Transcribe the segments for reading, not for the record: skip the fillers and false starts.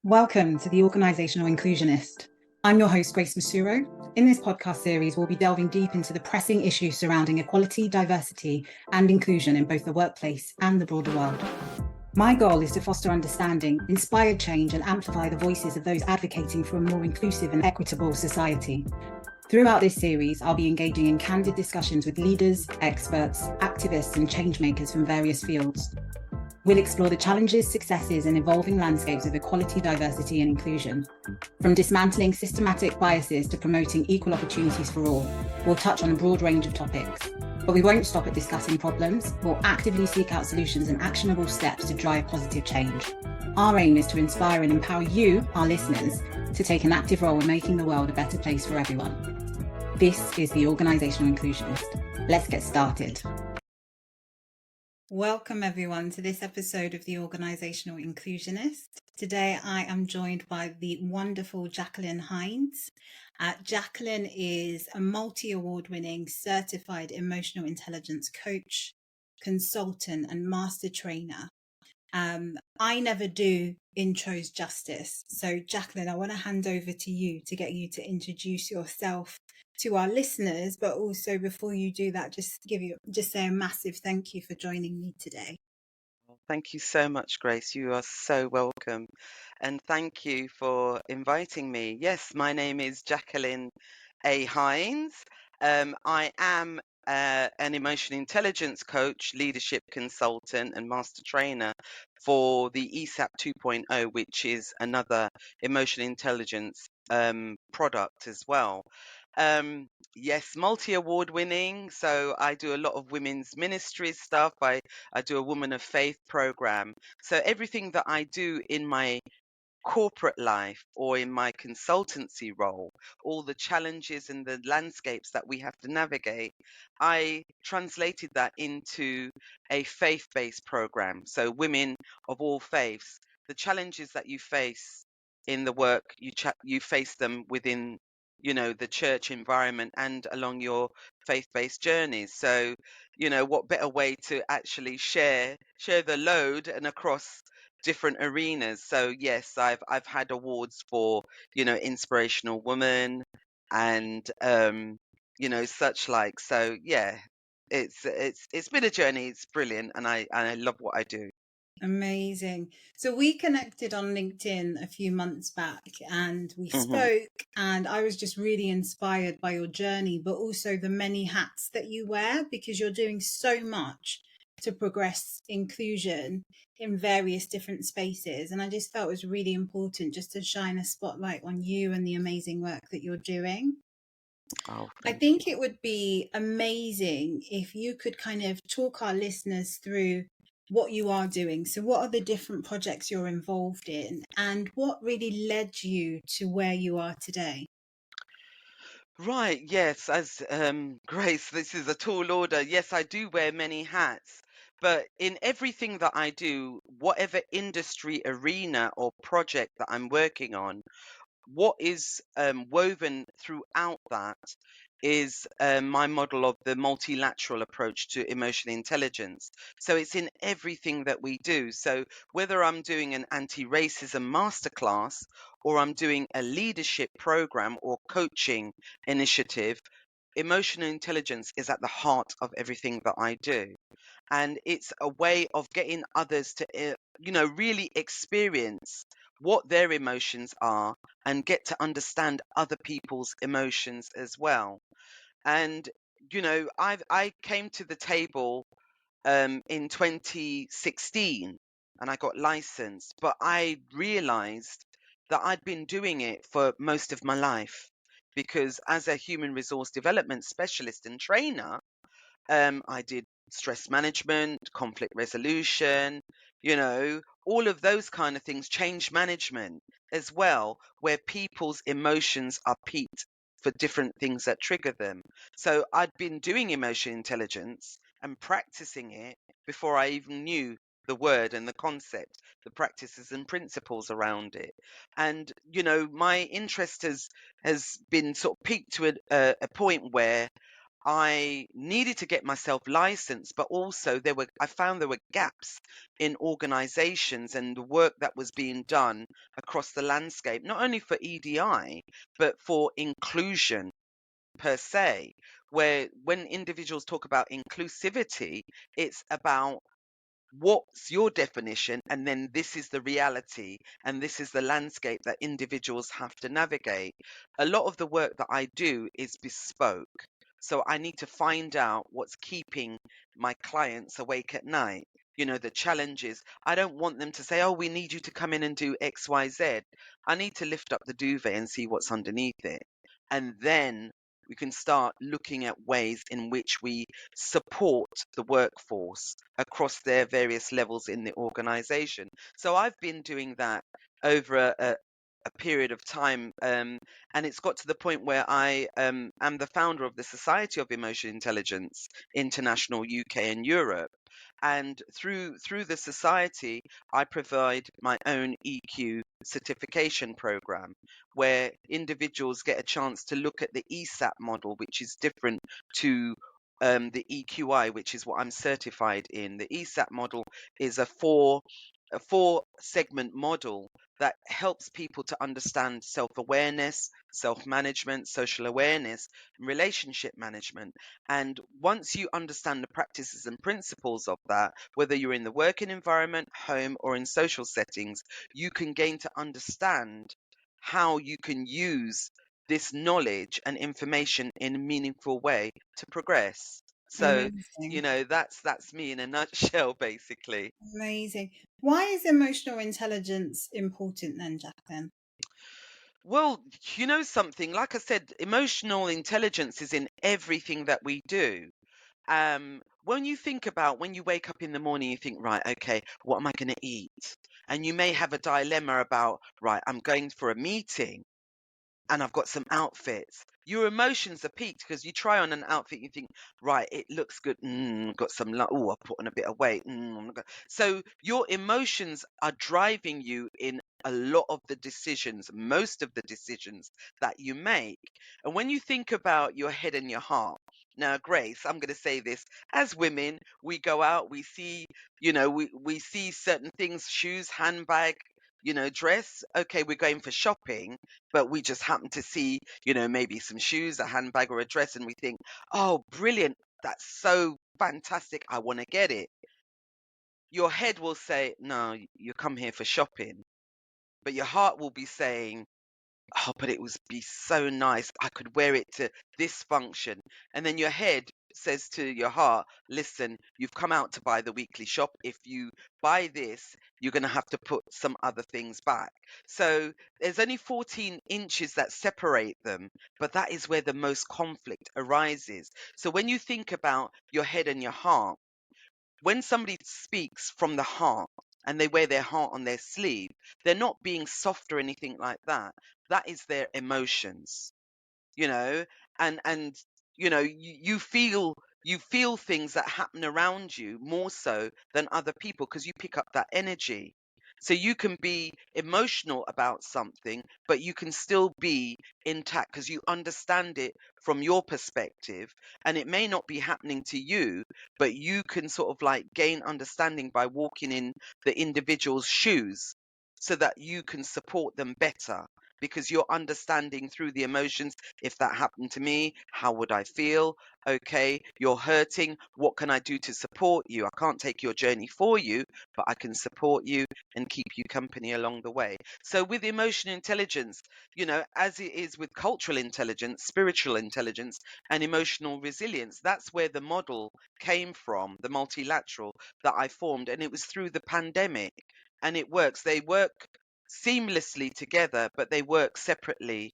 Welcome to the Organisational Inclusionist. I'm your host, Grace Mosuro. In this podcast series, we'll be delving deep into the pressing issues surrounding equality, diversity, and inclusion in both the workplace and the broader world. My goal is to foster understanding, inspire change, and amplify the voices of those advocating for a more inclusive and equitable society. Throughout this series, I'll be engaging in candid discussions with leaders, experts, activists, and changemakers from various fields. We'll explore the challenges, successes, and evolving landscapes of equality, diversity, and inclusion. From dismantling systematic biases to promoting equal opportunities for all, we'll touch on a broad range of topics. But we won't stop at discussing problems. We'll actively seek out solutions and actionable steps to drive positive change. Our aim is to inspire and empower you, our listeners, to take an active role in making the world a better place for everyone. This is the Organisational Inclusionist. Let's get started. Welcome everyone to this episode of the Organisational Inclusionist. Today I am joined by the wonderful Jacqueline Hinds. Jacqueline is a multi-award winning certified emotional intelligence coach, consultant and master trainer. I never do intros justice. So Jacqueline, I want to hand over to you to get you to introduce yourself to our listeners, but also before you do that, just say a massive thank you for joining me today. Thank you so much, Grace. You are so welcome. And thank you for inviting me. Yes, my name is Jacqueline A Hinds. I am an emotional intelligence coach, leadership consultant, and master trainer for the EISAP 2.0, which is another emotional intelligence product as well. Yes, multi-award winning. So I do a lot of women's ministry stuff. I do a Woman of Faith program. So everything that I do in my corporate life or in my consultancy role, all the challenges and the landscapes that we have to navigate, I translated that into a faith-based program. So women of all faiths, the challenges that you face in the work, you face them within the church environment and along your faith-based journeys. So what better way to actually share the load and across different arenas. So yes, I've had awards for inspirational woman and such like. So yeah, it's been a journey. It's brilliant, and I love what I do. Amazing. So we connected on LinkedIn a few months back and we hmm spoke, and I was just really inspired by your journey, but also the many hats that you wear, because you're doing so much to progress inclusion in various different spaces. And I just felt it was really important just to shine a spotlight on you and the amazing work that you're doing. Oh, I thank you. think it would be amazing if you could kind of talk our listeners through what you are doing. So what are the different projects you're involved in and what really led you to where you are today? Right, yes, as Grace, this is a tall order. Yes, I do wear many hats, but in everything that I do, whatever industry arena or project that I'm working on, what is woven throughout that is my model of the multilateral approach to emotional intelligence. So it's in everything that we do. So whether I'm doing an anti-racism masterclass or I'm doing a leadership program or coaching initiative, emotional intelligence is at the heart of everything that I do. And it's a way of getting others to really experience what their emotions are and get to understand other people's emotions as well. And I came to the table in 2016 and I got licensed, but I realized that I'd been doing it for most of my life, because as a human resource development specialist and trainer, I did stress management, conflict resolution, all of those kind of things, change management as well, where people's emotions are peaked for different things that trigger them. So I'd been doing emotion intelligence and practicing it before I even knew the word and the concept, the practices and principles around it. And, my interest has been sort of peaked to a point where I needed to get myself licensed, but also I found there were gaps in organizations and the work that was being done across the landscape, not only for EDI, but for inclusion per se, where when individuals talk about inclusivity, it's about what's your definition, and then this is the reality, and this is the landscape that individuals have to navigate. A lot of the work that I do is bespoke, so I need to find out what's keeping my clients awake at night. The challenges. I don't want them to say, oh, we need you to come in and do XYZ. I need to lift up the duvet and see what's underneath it, and then we can start looking at ways in which we support the workforce across their various levels in the organization. So I've been doing that over a period of time, and it's got to the point where I am the founder of the Society of Emotional Intelligence International, UK and Europe. And through the society, I provide my own EQ certification program where individuals get a chance to look at the EISAP model, which is different to the EQI, which is what I'm certified in. The EISAP model is a four segment model that helps people to understand self-awareness, self-management, social awareness, and relationship management. And once you understand the practices and principles of that, whether you're in the working environment, home, or in social settings, you can gain to understand how you can use this knowledge and information in a meaningful way to progress. So, Amazing. that's me in a nutshell, basically. Amazing. Why is emotional intelligence important then, Jacqueline? Well, you know something, like I said, emotional intelligence is in everything that we do. When you think about when you wake up in the morning, you think, right, okay, what am I going to eat? And you may have a dilemma about, right, I'm going for a meeting and I've got some outfits. Your emotions are peaked because you try on an outfit, you think, right, it looks good. Got some, oh, I put on a bit of weight. So your emotions are driving you in a lot of the decisions, most of the decisions that you make. And when you think about your head and your heart, now, Grace, I'm going to say this, as women, we go out, we see, we see certain things, shoes, handbag, dress. Okay, we're going for shopping, but we just happen to see, maybe some shoes, a handbag, or a dress, and we think, oh, brilliant, that's so fantastic, I want to get it. Your head will say, no, you come here for shopping, but your heart will be saying, oh, but it would be so nice, I could wear it to this function. And then your head says to your heart, listen, you've come out to buy the weekly shop. If you buy this, you're going to have to put some other things back. So there's only 14 inches that separate them, but that is where the most conflict arises. So when you think about your head and your heart, when somebody speaks from the heart and they wear their heart on their sleeve, they're not being soft or anything like that. That is their emotions, you know, and you feel things that happen around you more so than other people because you pick up that energy. So you can be emotional about something, but you can still be intact because you understand it from your perspective, and it may not be happening to you, but you can sort of like gain understanding by walking in the individual's shoes so that you can support them better because you're understanding through the emotions. If that happened to me, how would I feel? Okay, you're hurting. What can I do to support you? I can't take your journey for you, but I can support you and keep you company along the way. So, with emotional intelligence, as it is with cultural intelligence, spiritual intelligence, and emotional resilience, that's where the model came from, the multilateral that I formed. And it was through the pandemic. And it works. They work seamlessly together, but they work separately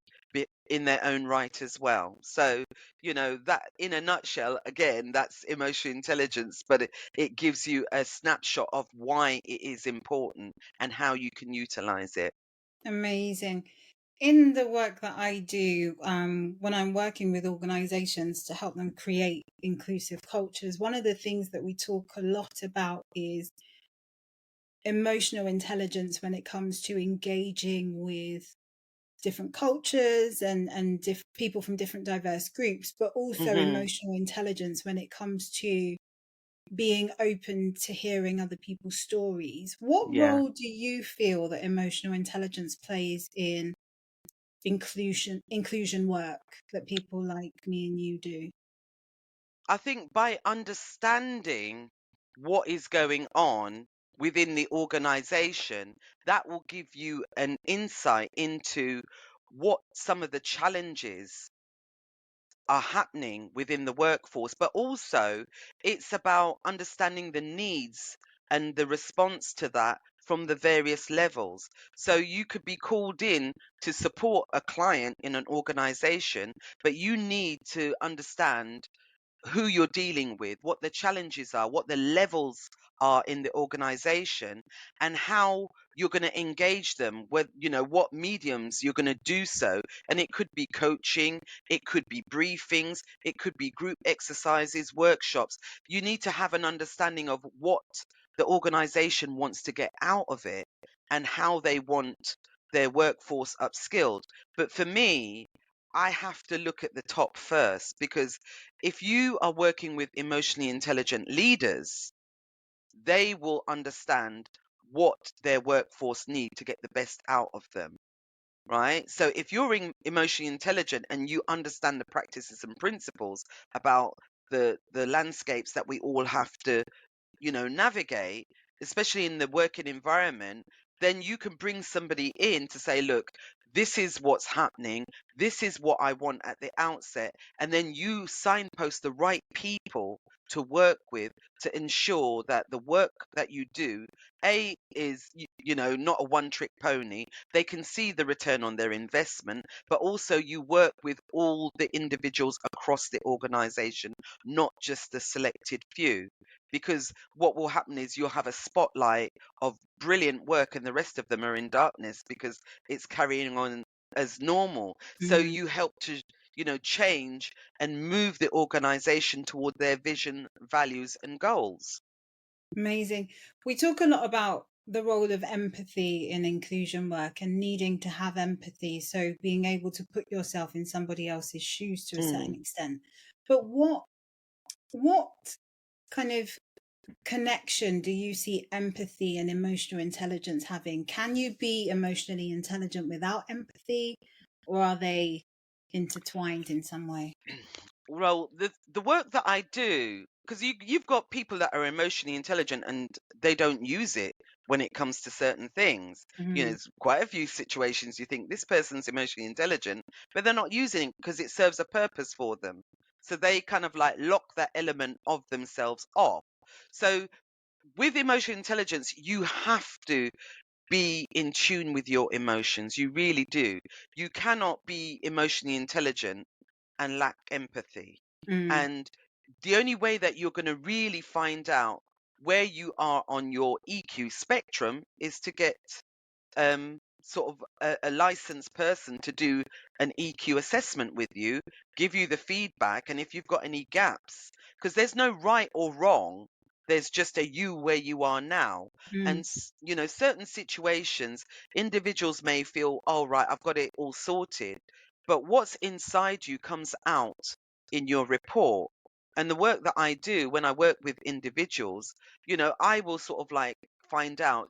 in their own right as well. So, that in a nutshell, again, that's emotional intelligence, but it gives you a snapshot of why it is important and how you can utilize it. Amazing. In the work that I do, when I'm working with organizations to help them create inclusive cultures, one of the things that we talk a lot about is emotional intelligence when it comes to engaging with different cultures and people from different diverse groups, but also Hmm. emotional intelligence when it comes to being open to hearing other people's stories. What Yeah. role do you feel that emotional intelligence plays in inclusion work that people like me and you do? I think by understanding what is going on within the organization, that will give you an insight into what some of the challenges are happening within the workforce, but also it's about understanding the needs and the response to that from the various levels. So you could be called in to support a client in an organization, but you need to understand who you're dealing with, what the challenges are, what the levels are in the organization, and how you're going to engage them, with, what mediums you're going to do so. And it could be coaching, it could be briefings, it could be group exercises, workshops. You need to have an understanding of what the organization wants to get out of it and how they want their workforce upskilled. But for me, I have to look at the top first, because if you are working with emotionally intelligent leaders, they will understand what their workforce need to get the best out of them, right? So if you're emotionally intelligent and you understand the practices and principles about the landscapes that we all have to navigate, especially in the working environment, then you can bring somebody in to say, look, this is what's happening. This is what I want at the outset. And then you signpost the right people to work with to ensure that the work that you do, is, not a one trick pony. They can see the return on their investment, but also you work with all the individuals across the organization, not just the selected few, because what will happen is you'll have a spotlight of brilliant work and the rest of them are in darkness because it's carrying on as normal. So Mm, you help to change and move the organization toward their vision, values and goals. amazing. We talk a lot about the role of empathy in inclusion work and needing to have empathy. So being able to put yourself in somebody else's shoes to a certain Mm. extent. But what kind of connection do you see empathy and emotional intelligence having? Can you be emotionally intelligent without empathy, or are they intertwined in some way? Well, the work that I do, because you've got people that are emotionally intelligent and they don't use it when it comes to certain things. Mm, There's quite a few situations you think this person's emotionally intelligent, but they're not using it because it serves a purpose for them. So they kind of like lock that element of themselves off. So with emotional intelligence, you have to be in tune with your emotions. You really do. You cannot be emotionally intelligent and lack empathy. mm, And the only way that you're going to really find out where you are on your EQ spectrum is to get sort of a licensed person to do an EQ assessment with you, give you the feedback, and if you've got any gaps, because there's no right or wrong, there's just a you where you are now. And mm, certain situations, individuals may feel, oh right, I've got it all sorted, but what's inside you comes out in your report. And the work that I do when I work with individuals, I will sort of like find out,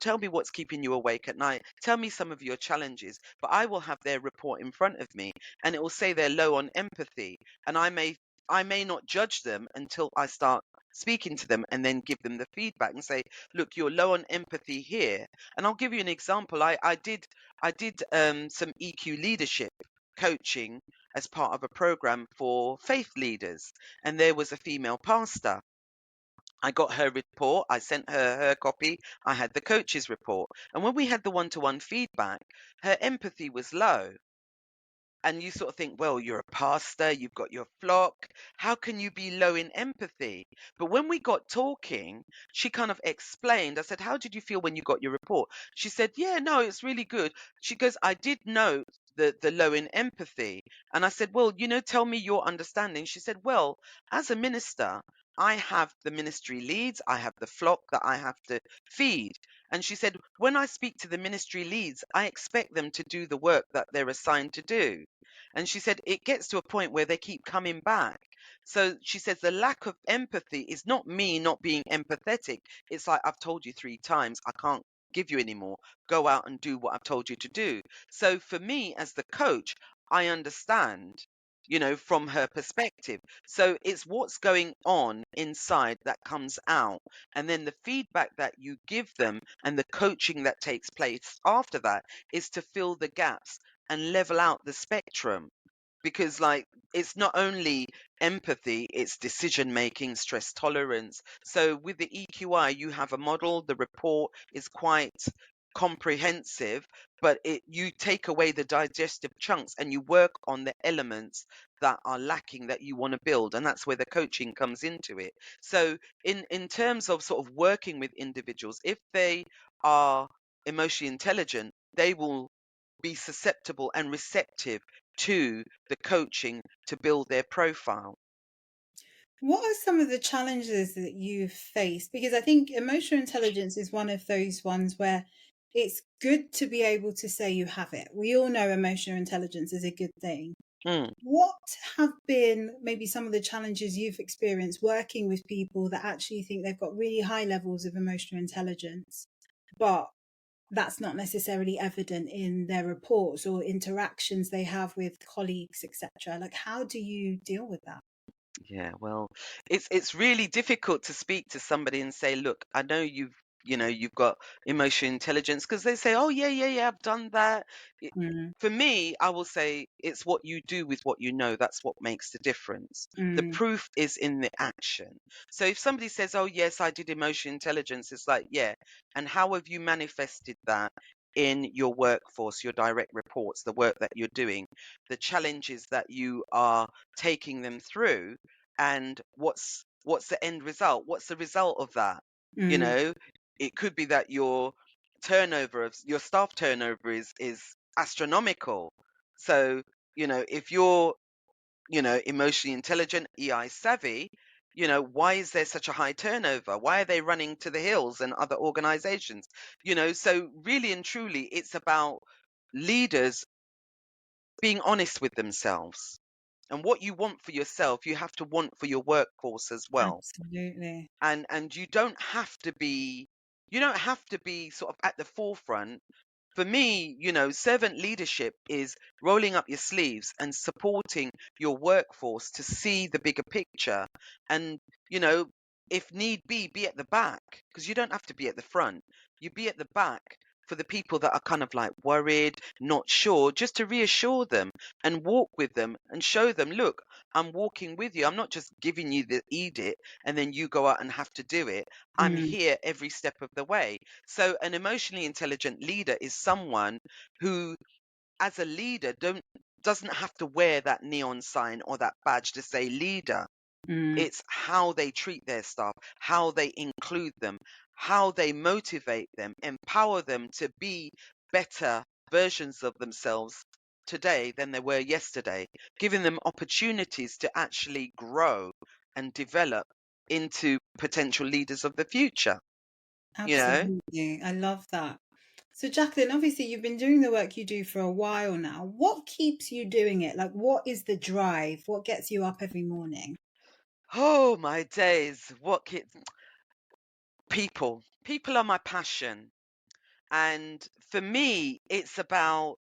tell me what's keeping you awake at night. Tell me some of your challenges. But I will have their report in front of me and it will say they're low on empathy. And I may not judge them until I start speaking to them and then give them the feedback and say, look, you're low on empathy here. And I'll give you an example. I did some EQ leadership coaching as part of a program for faith leaders. And there was a female pastor. I got her report. I sent her copy. I had the coach's report. And when we had the one-to-one feedback, her empathy was low. And you sort of think, well, you're a pastor, you've got your flock. How can you be low in empathy? But when we got talking, she kind of explained. I said, how did you feel when you got your report? She said, yeah, no, it's really good. She goes, I did note the low in empathy. And I said, well, tell me your understanding. She said, well, as a minister, I have the ministry leads, I have the flock that I have to feed. And she said, when I speak to the ministry leads, I expect them to do the work that they're assigned to do. And she said, it gets to a point where they keep coming back. So she says, the lack of empathy is not me not being empathetic. It's like, I've told you 3 times, I can't give you any more. Go out and do what I've told you to do. So for me, as the coach, I understand, from her perspective. So it's what's going on inside that comes out. And then the feedback that you give them and the coaching that takes place after that is to fill the gaps and level out the spectrum. Because, like, it's not only empathy, it's decision making, stress tolerance. So with the EQI, you have a model, the report is quite comprehensive, but you take away the digestive chunks and you work on the elements that are lacking that you want to build, and that's where the coaching comes into it. So in terms of sort of working with individuals, if they are emotionally intelligent, they will be susceptible and receptive to the coaching to build their profile. What are some of the challenges that you've faced? Because I think emotional intelligence is one of those ones where it's good to be able to say you have it. We all know emotional intelligence is a good thing. Mm, What have been maybe some of the challenges you've experienced working with people that actually think they've got really high levels of emotional intelligence, but that's not necessarily evident in their reports or interactions they have with colleagues, etc.? Like, how do you deal with that? yeah, well, it's really difficult to speak to somebody and say, look, I know you've got emotional intelligence, because they say, oh yeah, yeah, yeah, I've done that. Mm, For me, I will say it's what you do with what you know. That's what makes the difference. The mm, proof is in the action. So if somebody says, oh, yes, I did emotional intelligence, it's like, yeah. And how have you manifested that in your workforce, your direct reports, the work that you're doing, the challenges that you are taking them through, and what's the end result? What's the result of that? You mm, know, it could be that your staff turnover is astronomical. So, if you're, emotionally intelligent, EI savvy, why is there such a high turnover? Why are they running to the hills and other organizations? So really and truly, it's about leaders being honest with themselves. And what you want for yourself, you have to want for your workforce as well. absolutely. And you don't have to be sort of at the forefront. For me, servant leadership is rolling up your sleeves and supporting your workforce to see the bigger picture. And, you know, if need be at the back, because you don't have to be at the front. You be at the back for the people that are kind of like worried, not sure, just to reassure them and walk with them and show them, look, I'm walking with you. I'm not just giving you the edict and then you go out and have to do it. I'm Mm, here every step of the way. So an emotionally intelligent leader is someone who, as a leader, doesn't have to wear that neon sign or that badge to say leader. mm, It's how they treat their staff, how they include them, how they motivate them, empower them to be better versions of themselves today than they were yesterday, giving them opportunities to actually grow and develop into potential leaders of the future, you know? absolutely. I love that. So, Jacqueline, obviously, you've been doing the work you do for a while now. What keeps you doing it? Like, what is the drive? What gets you up every morning? Oh my days, what kids? People. People are my passion. And for me, it's about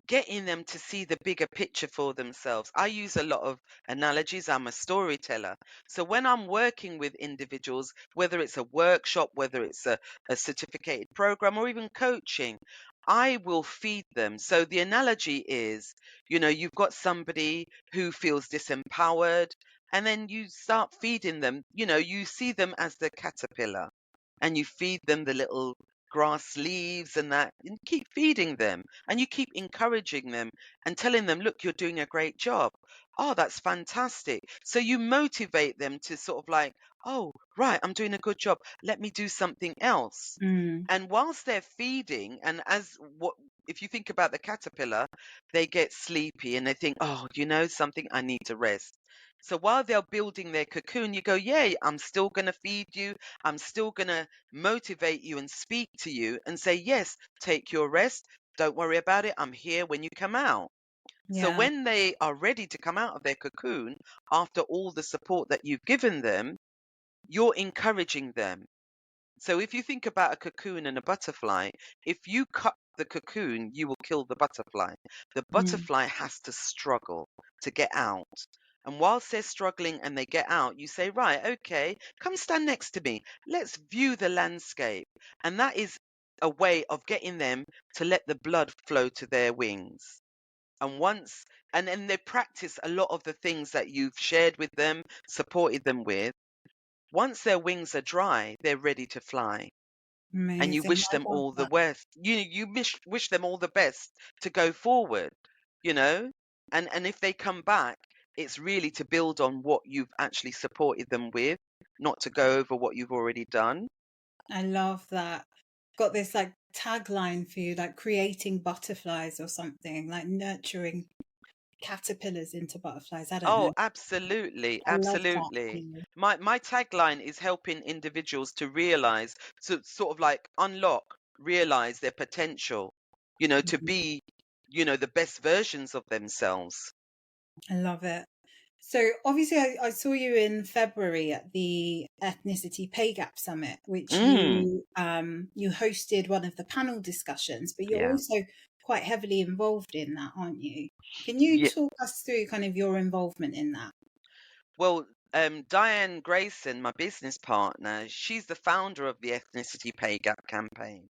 getting them to see the bigger picture for themselves. I use a lot of analogies. I'm a storyteller. So when I'm working with individuals, whether it's a workshop, whether it's a certificated program, or even coaching, I will feed them. So the analogy is, you've got somebody who feels disempowered, and then you start feeding them. You see them as the caterpillar, and you feed them the little grass leaves and that, and keep feeding them, and you keep encouraging them and telling them, look, you're doing a great job. Oh, that's fantastic. So you motivate them to sort of like, oh, right, I'm doing a good job. Let me do something else. Mm, And whilst they're feeding, and if you think about the caterpillar, they get sleepy and they think, oh, you know something, I need to rest. So while they're building their cocoon, you go, yeah, I'm still going to feed you. I'm still going to motivate you and speak to you and say, yes, take your rest. Don't worry about it. I'm here when you come out. So Yeah. when they are ready to come out of their cocoon, after all the support that you've given them, you're encouraging them. So if you think about a cocoon and a butterfly, if you cut the cocoon, you will kill the butterfly. The Mm. butterfly has to struggle to get out. And whilst they're struggling and they get out, you say, right, okay, come stand next to me. Let's view the landscape. And that is a way of getting them to let the blood flow to their wings. And once, and then they practice a lot of the things that you've shared with them, supported them with. Once their wings are dry, they're ready to fly, and you Amazing. wish I them love all the that. best. You wish them all the best to go forward, you know. And if they come back, it's really to build on what you've actually supported them with, not to go over what you've already done. I love that. Got this like tagline for you, like creating butterflies or something, like nurturing caterpillars into butterflies. I don't know. Oh, absolutely, I love that for absolutely. you. My tagline is helping individuals to realize, to sort of like unlock, realize their potential, to Mhm. be, the best versions of themselves. I love it. So obviously, I saw you in February at the Ethnicity Pay Gap Summit, which Mm, you hosted one of the panel discussions, but you're yeah. also quite heavily involved in that, aren't you? Can you talk us through kind of your involvement in that? Well, Diane Grayson, my business partner, she's the founder of the Ethnicity Pay Gap campaign.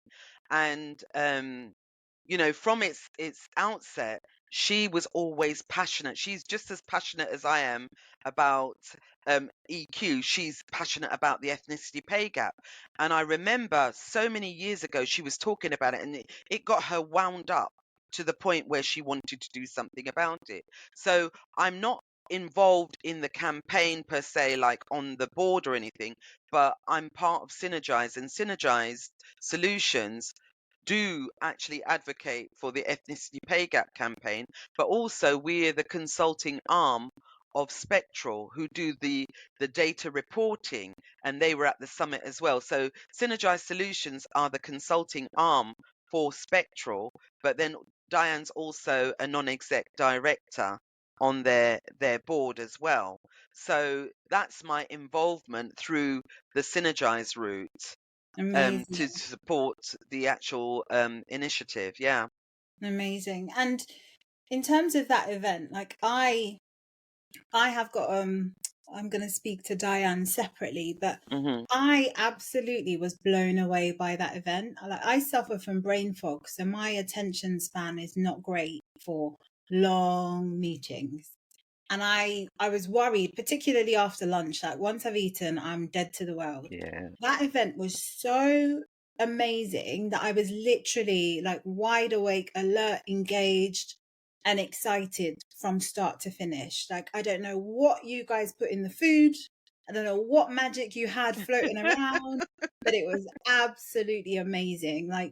And from its outset, she was always passionate. She's just as passionate as I am about EQ. She's passionate about the ethnicity pay gap. And I remember so many years ago, she was talking about it, and it got her wound up to the point where she wanted to do something about it. So I'm not involved in the campaign per se, like on the board or anything, but I'm part of Synergised, and Synergised Solutions do actually advocate for the ethnicity pay gap campaign, but also we're the consulting arm of Spectral, who do the data reporting, and they were at the summit as well. So Synergized Solutions are the consulting arm for Spectral, but then Diane's also a non-exec director on their board as well. So that's my involvement through the Synergize route, to Amazing, support the actual initiative. Yeah. amazing. And in terms of that event, like I have got I'm going to speak to Diane separately, but Hmm. I absolutely was blown away by that event. I suffer from brain fog, so my attention span is not great for long meetings. And I was worried, particularly after lunch, like once I've eaten, I'm dead to the world. Yeah. That event was so amazing that I was literally like wide awake, alert, engaged, and excited from start to finish. Like, I don't know what you guys put in the food, I don't know what magic you had floating around, but it was absolutely amazing. Like,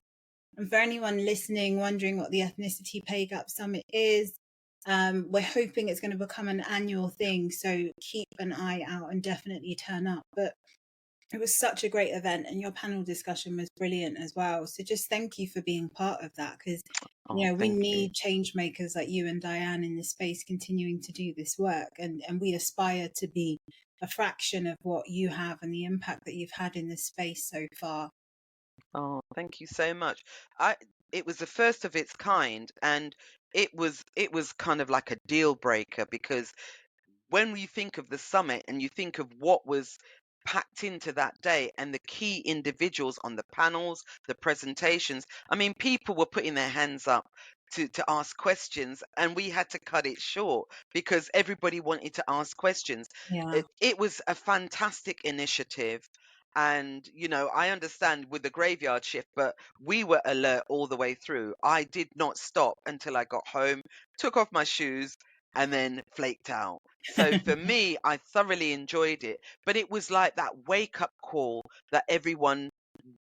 and for anyone listening, wondering what the Ethnicity Pay Gap Summit is, we're hoping it's going to become an annual thing. So keep an eye out and definitely turn up. But it was such a great event, and your panel discussion was brilliant as well. So just thank you for being part of that, because Oh, we thank you. need change makers like you and Diane in this space continuing to do this work, and we aspire to be a fraction of what you have and the impact that you've had in this space so far. Oh, thank you so much. I It was the first of its kind, and it was kind of like a deal breaker, because when you think of the summit and you think of what was packed into that day and the key individuals on the panels, the presentations, I mean, people were putting their hands up to ask questions, and we had to cut it short because everybody wanted to ask questions. Yeah. It was a fantastic initiative. And, I understand with the graveyard shift, but we were alert all the way through. I did not stop until I got home, took off my shoes, and then flaked out. So for me, I thoroughly enjoyed it, but it was like that wake up call that everyone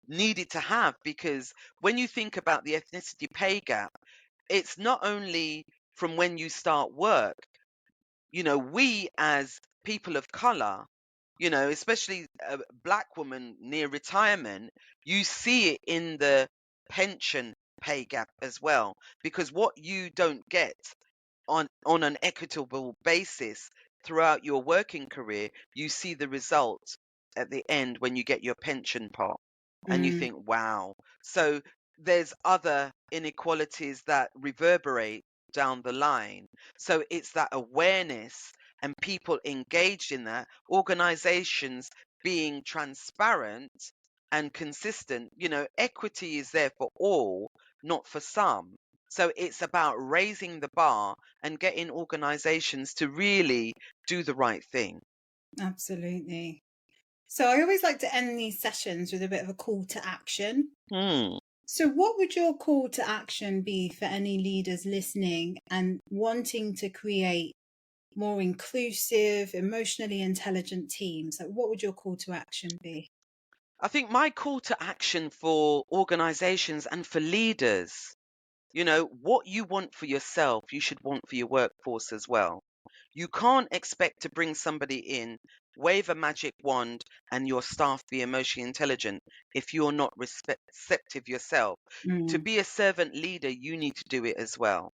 needed to have, because when you think about the ethnicity pay gap, it's not only from when you start work. You know, we as people of color, you know, especially a black woman near retirement, you see it in the pension pay gap as well, because what you don't get on an equitable basis throughout your working career, you see the result at the end when you get your pension pot, and you Mm, think, wow. So there's other inequalities that reverberate down the line. So it's that awareness and people engaged in that, organizations being transparent and consistent. You know, equity is there for all, not for some. So it's about raising the bar and getting organizations to really do the right thing. absolutely. So I always like to end these sessions with a bit of a call to action. Hmm. So what would your call to action be for any leaders listening and wanting to create more inclusive, emotionally intelligent teams? Like, what would your call to action be? I think my call to action for organizations and for leaders, you know, what you want for yourself, you should want for your workforce as well. You can't expect to bring somebody in, wave a magic wand, and your staff be emotionally intelligent if you're not receptive yourself. To Mm, be a servant leader, you need to do it as well.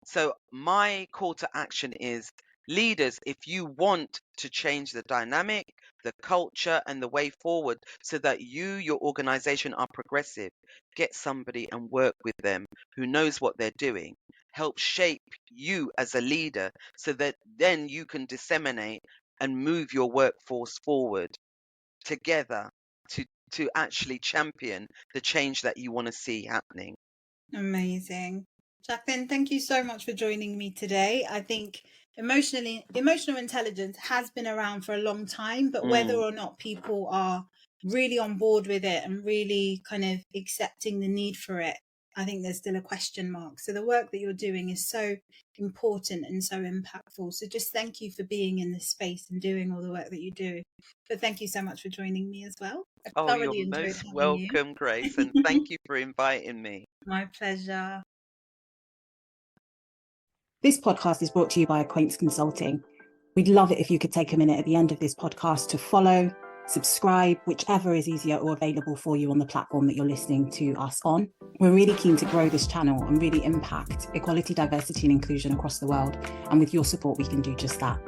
So, my call to action is leaders, if you want to change the dynamic, the culture, and the way forward so that you, your organization are progressive, get somebody and work with them who knows what they're doing. Help shape you as a leader so that then you can disseminate and move your workforce forward together to to actually champion the change that you want to see happening. amazing. Jacqueline, thank you so much for joining me today. I think emotional intelligence has been around for a long time, but whether Mm. or not people are really on board with it and really kind of accepting the need for it, I think there's still a question mark. So the work that you're doing is so important and so impactful. So just thank you for being in this space and doing all the work that you do. But thank you so much for joining me as well. I Oh, you're thoroughly enjoyed most having you. welcome, Grace, and thank you for inviting me. My pleasure. This podcast is brought to you by Acquaintance Consulting. We'd love it if you could take a minute at the end of this podcast to follow, subscribe, whichever is easier or available for you on the platform that you're listening to us on. We're really keen to grow this channel and really impact equality, diversity, and inclusion across the world. And with your support, we can do just that.